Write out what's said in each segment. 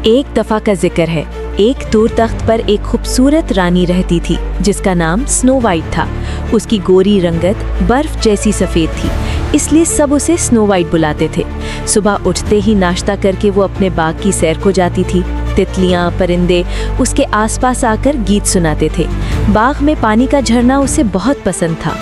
एक दफा का जिक्र है। एक दूर तख्त पर एक खूबसूरत रानी रहती थी जिसका नाम स्नो वाइट था। उसकी गोरी रंगत बर्फ जैसी सफ़ेद थी, इसलिए सब उसे स्नो वाइट बुलाते थे। सुबह उठते ही नाश्ता करके वो अपने बाग की सैर को जाती थी। तितलियां, परिंदे उसके आसपास आकर गीत सुनाते थे। बाग में पानी का झरना उसे बहुत पसंद था।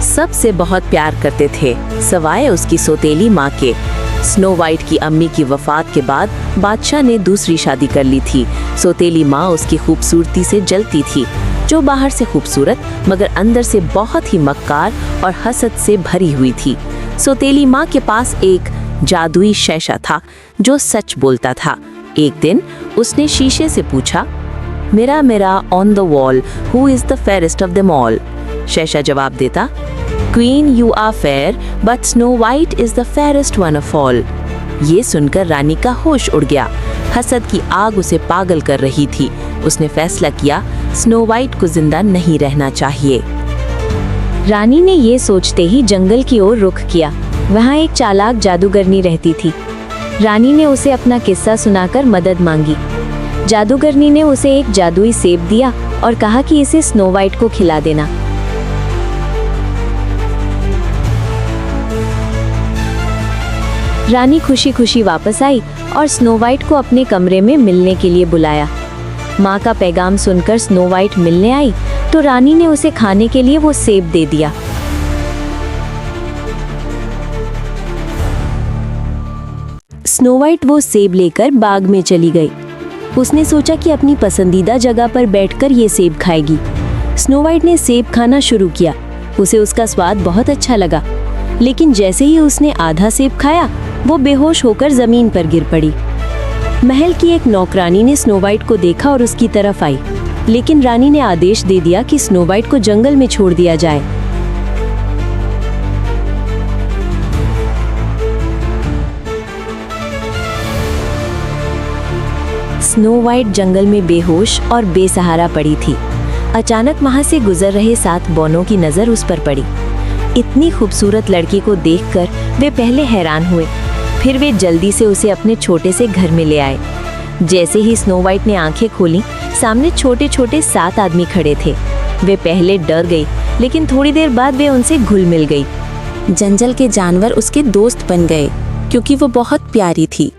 सबसे बहुत प्यार करते थे सवाए उसकी सौतेली माँ के। स्नो वाइट की अम्मी की वफात के बाद बादशाह ने दूसरी शादी कर ली थी। सौतेली माँ उसकी खूबसूरती से जलती थी, जो बाहर से खूबसूरत मगर अंदर से बहुत ही मक्कार और हसद से भरी हुई थी। सौतेली माँ के पास एक जादुई शैशा था जो सच बोलता था। एक दिन उसने शीशे से पूछा, mirror mirror on the wall who is the fairest of them all. शैशा जवाब देता, queen you are fair but Snow White is the fairest one of all. ये सुनकर रानी का होश उड़ गया। हसद की आग उसे पागल कर रही थी। उसने फैसला किया स्नो वाइट को जिंदा नहीं रहना चाहिए। रानी ने ये सोचते ही जंगल की ओर रुख किया। वहाँ एक चालाक जादूगरनी रहती थी। रानी ने उसे अपना किस्सा सुनाकर मदद मांगी। जादूगरनी ने उसे एक जादुई सेब दिया और कहा कि इसे स्नो वाइट को खिला देना। रानी खुशी खुशी वापस आई और स्नो वाइट को अपने कमरे में मिलने के लिए बुलाया। माँ का पैगाम सुनकर स्नो वाइट मिलने आई तो रानी ने उसे खाने के लिए वो सेब दे दिया। स्नो वाइट वो सेब लेकर बाग में चली गई। उसने सोचा कि अपनी पसंदीदा जगह पर बैठकर ये सेब खाएगी। स्नो वाइट ने सेब खाना शुरू किया। उसे उसका स्वाद बहुत अच्छा लगा, लेकिन जैसे ही उसने आधा सेब खाया वो बेहोश होकर जमीन पर गिर पड़ी। महल की एक नौकरानी ने स्नो वाइट को देखा और उसकी तरफ आई, लेकिन रानी ने आदेश दे दिया कि स्नो वाइट को जंगल में छोड़ दिया जाए। स्नो वाइट जंगल में बेहोश और बेसहारा पड़ी थी। अचानक वहां से गुजर रहे 7 बौनों की नजर उस पर पड़ी। इतनी खूबसूरत लड़की को देखकर वे पहले हैरान हुए, फिर वे जल्दी से उसे अपने छोटे से घर में ले आए। जैसे ही स्नो वाइट ने आंखें खोलीं, सामने छोटे छोटे 7 आदमी खड़े थे। वे पहले डर गई, लेकिन थोड़ी देर बाद वे उनसे घुल मिल गई। जंगल के जानवर उसके दोस्त बन गए क्योंकि वो बहुत प्यारी थी।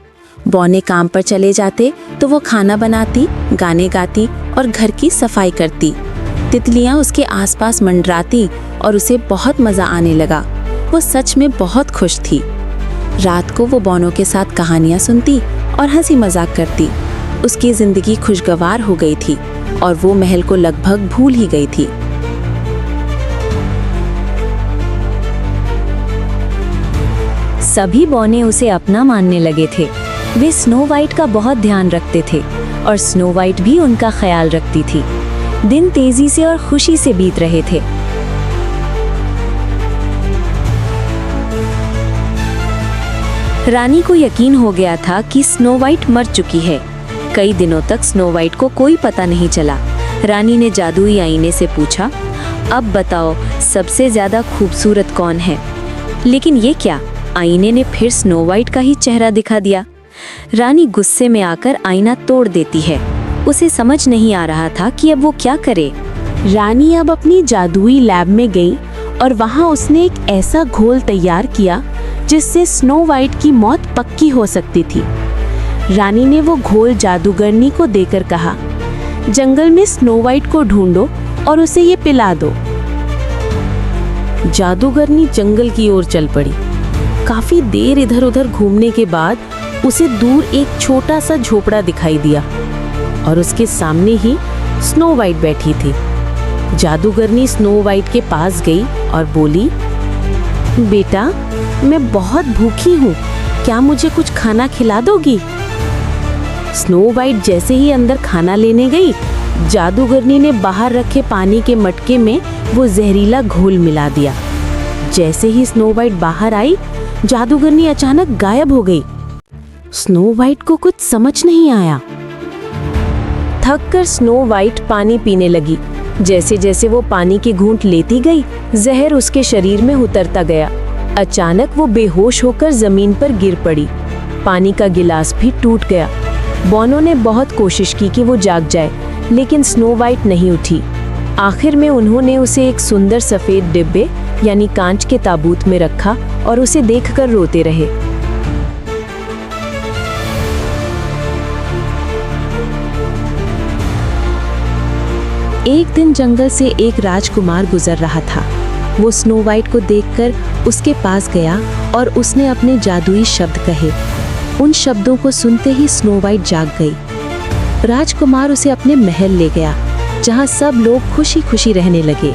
बौने काम पर चले जाते तो वो खाना बनाती, गाने गाती और घर की सफाई करती। तितलियां उसके आसपास मंडराती और उसे बहुत मजा आने लगा। वो सच में बहुत खुश थी। रात को वो बौनों के साथ कहानियां सुनती और हंसी मजाक करती। उसकी जिंदगी खुशगवार हो गई थी और वो महल को लगभग भूल ही गई थी। सभी बौने उसे अपना मानने लगे थे। वे स्नो वाइट का बहुत ध्यान रखते थे और स्नो वाइट भी उनका ख्याल रखती थी। दिन तेजी से और खुशी से बीत रहे थे। रानी को यकीन हो गया था कि स्नो वाइट मर चुकी है। कई दिनों तक स्नो वाइट को कोई पता नहीं चला। रानी ने जादुई आईने से पूछा, अब बताओ सबसे ज्यादा खूबसूरत कौन है? लेकिन ये क्या, आईने ने फिर स्नो वाइट का ही चेहरा दिखा दिया। रानी गुस्से में आकर आईना तोड़ देती है। उसे समझ नहीं आ रहा था कि अब वो क्या करे। रानी अब अपनी जादुई लैब में गई और वहां उसने एक ऐसा घोल तैयार किया जिससे स्नो वाइट की मौत पक्की हो सकती थी। रानी ने वो घोल जादूगरनी को देकर कहा, जंगल में स्नो वाइट को ढूंढो और उसे ये पिला दो। जादूगरनी जंगल की ओर चल पड़ी। काफी देर इधर उधर घूमने के बाद उसे दूर एक छोटा सा झोपड़ा दिखाई दिया और उसके सामने ही स्नो वाइट बैठी थी। जादूगरनी स्नो वाइट के पास गई और बोली, बेटा मैं बहुत भूखी हूँ, क्या मुझे कुछ खाना खिला दोगी? स्नो वाइट जैसे ही अंदर खाना लेने गई, जादूगरनी ने बाहर रखे पानी के मटके में वो जहरीला घोल मिला दिया। जैसे ही स्नो वाइट बाहर आई, जादूगरनी अचानक गायब हो गई। स्नो वाइट को कुछ समझ नहीं आया। थक कर स्नो वाइट पानी पीने लगी। जैसे जैसे वो पानी के घूंट लेती गई, जहर उसके शरीर में उतरता गया। अचानक वो बेहोश होकर जमीन पर गिर पड़ी। पानी का गिलास भी टूट गया। बोनो ने बहुत कोशिश की कि वो जाग जाए, लेकिन स्नो वाइट नहीं उठी। आखिर में उन्होंने उसे एक सुंदर सफेद डिब्बे यानी कांच के ताबूत में रखा और उसे देखकर रोते रहे। एक दिन जंगल से एक राजकुमार गुजर रहा था। वो स्नो वाइट को देखकर उसके पास गया और उसने अपने जादुई शब्द कहे। उन शब्दों को सुनते ही स्नो वाइट जाग गई। राजकुमार उसे अपने महल ले गया, जहाँ सब लोग खुशी खुशी रहने लगे।